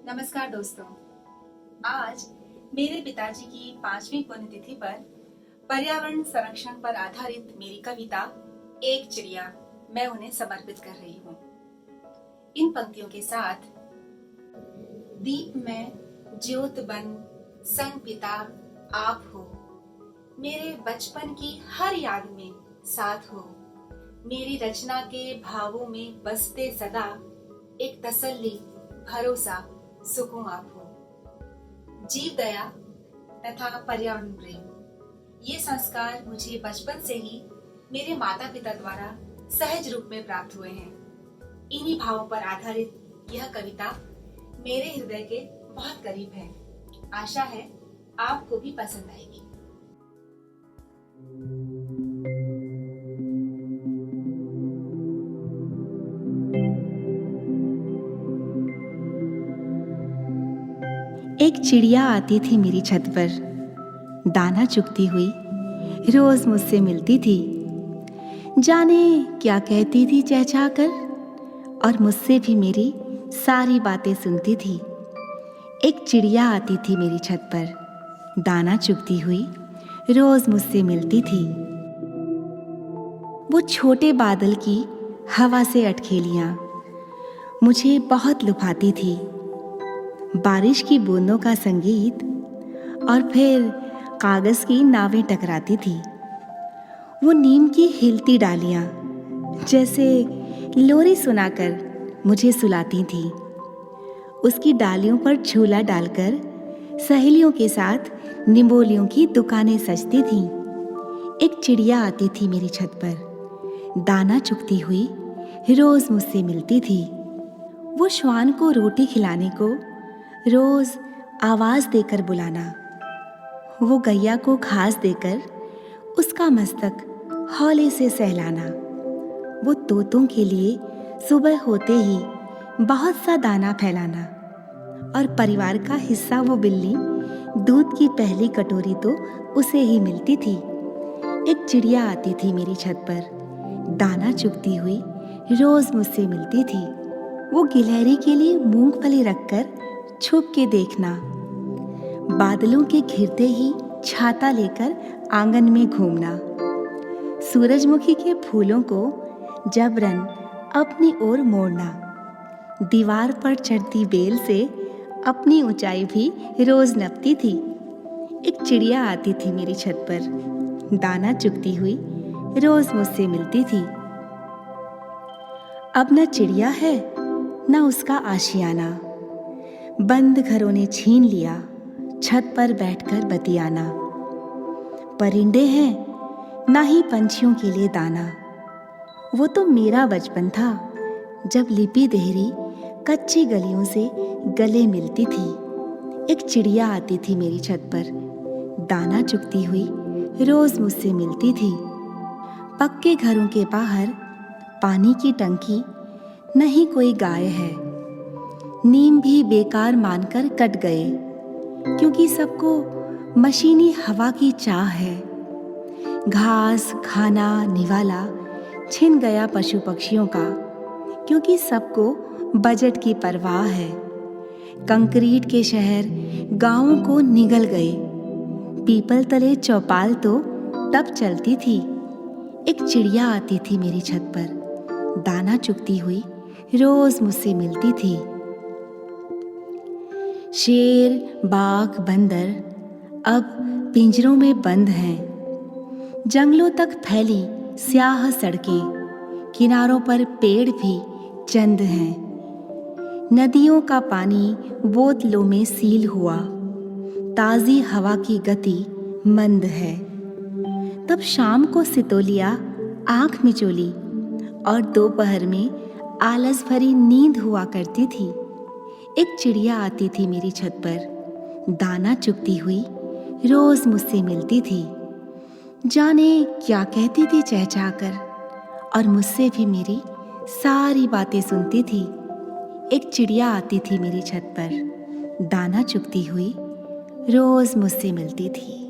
नमस्कार दोस्तों। आज मेरे पिताजी की 5वीं पुण्यतिथि पर पर्यावरण संरक्षण पर आधारित मेरी कविता एक चिड़िया मैं उन्हें समर्पित कर रही हूँ। इन पंक्तियों के साथ दीप में ज्योत बन संग पिता आप हो, मेरे बचपन की हर याद में साथ हो, मेरी रचना के भावों में बसते सदा एक तसल्ली भरोसा सुकून आप हो। जीव दया तथा पर्यावरण प्रेम, ये संस्कार मुझे बचपन से ही मेरे माता पिता द्वारा सहज रूप में प्राप्त हुए हैं। इन्हीं भावों पर आधारित यह कविता मेरे हृदय के बहुत करीब है। आशा है आपको भी पसंद आएगी। एक चिड़िया आती थी मेरी छत पर, दाना चुगती हुई रोज मुझसे मिलती थी। जाने क्या कहती थी चहचहा कर, और मुझसे भी मेरी सारी बातें सुनती थी। एक चिड़िया आती थी मेरी छत पर, दाना चुगती हुई रोज मुझसे मिलती थी। वो छोटे बादल की हवा से अटखेलियां मुझे बहुत लुभाती थी। बारिश की बूंदों का संगीत और फिर कागज की नावें टकराती थी। वो नीम की हिलती डालियां जैसे लोरी सुनाकर मुझे सुलाती थी। उसकी डालियों पर झूला डालकर सहेलियों के साथ निम्बोलियों की दुकानें सजती थीं। एक चिड़िया आती थी मेरी छत पर, दाना चुगती हुई रोज मुझसे मिलती थी। वो श्वान को रोटी खिलाने को रोज आवाज देकर बुलाना, वो गैया को घास देकर उसका मस्तक हौले से सहलाना, वो तोतों के लिए सुबह होते ही बहुत सा दाना फैलाना, और परिवार का हिस्सा वो बिल्ली दूध की पहली कटोरी तो उसे ही मिलती थी। एक चिड़िया आती थी मेरी छत पर, दाना चुगती हुई रोज मुझसे मिलती थी। वो गिलहरी के लिए मूंगफली रखकर छुप के देखना, बादलों के घिरते ही छाता लेकर आंगन में घूमना, सूरजमुखी के फूलों को जबरन अपनी ओर मोड़ना, दीवार पर चढ़ती बेल से अपनी ऊंचाई भी रोज नपती थी। एक चिड़िया आती थी मेरी छत पर, दाना चुगती हुई रोज मुझसे मिलती थी। अब न चिड़िया है न उसका आशियाना, बंद घरों ने छीन लिया छत पर बैठकर बतियाना। परिंदे हैं ना ही पंछियों के लिए दाना, वो तो मेरा बचपन था जब लिपि देहरी कच्ची गलियों से गले मिलती थी। एक चिड़िया आती थी मेरी छत पर, दाना चुगती हुई रोज मुझसे मिलती थी। पक्के घरों के बाहर पानी की टंकी, नहीं कोई गाय है। नीम भी बेकार मानकर कट गए, क्योंकि सबको मशीनी हवा की चाह है। घास खाना निवाला छिन गया पशु पक्षियों का, क्योंकि सबको बजट की परवाह है। कंक्रीट के शहर गांवों को निगल गए, पीपल तले चौपाल तो तब चलती थी। एक चिड़िया आती थी मेरी छत पर, दाना चुगती हुई रोज मुझसे मिलती थी। शेर बाघ बंदर अब पिंजरों में बंद हैं। जंगलों तक फैली स्याह सड़कें, किनारों पर पेड़ भी चंद हैं। नदियों का पानी बोतलों में सील हुआ, ताज़ी हवा की गति मंद है। तब शाम को सितोलिया आंख मिचोली और दोपहर में आलस भरी नींद हुआ करती थी। एक चिड़िया आती थी मेरी छत पर, दाना चुगती हुई रोज मुझसे मिलती थी। जाने क्या कहती थी चहचहा कर, और मुझसे भी मेरी सारी बातें सुनती थी। एक चिड़िया आती थी मेरी छत पर, दाना चुगती हुई रोज मुझसे मिलती थी।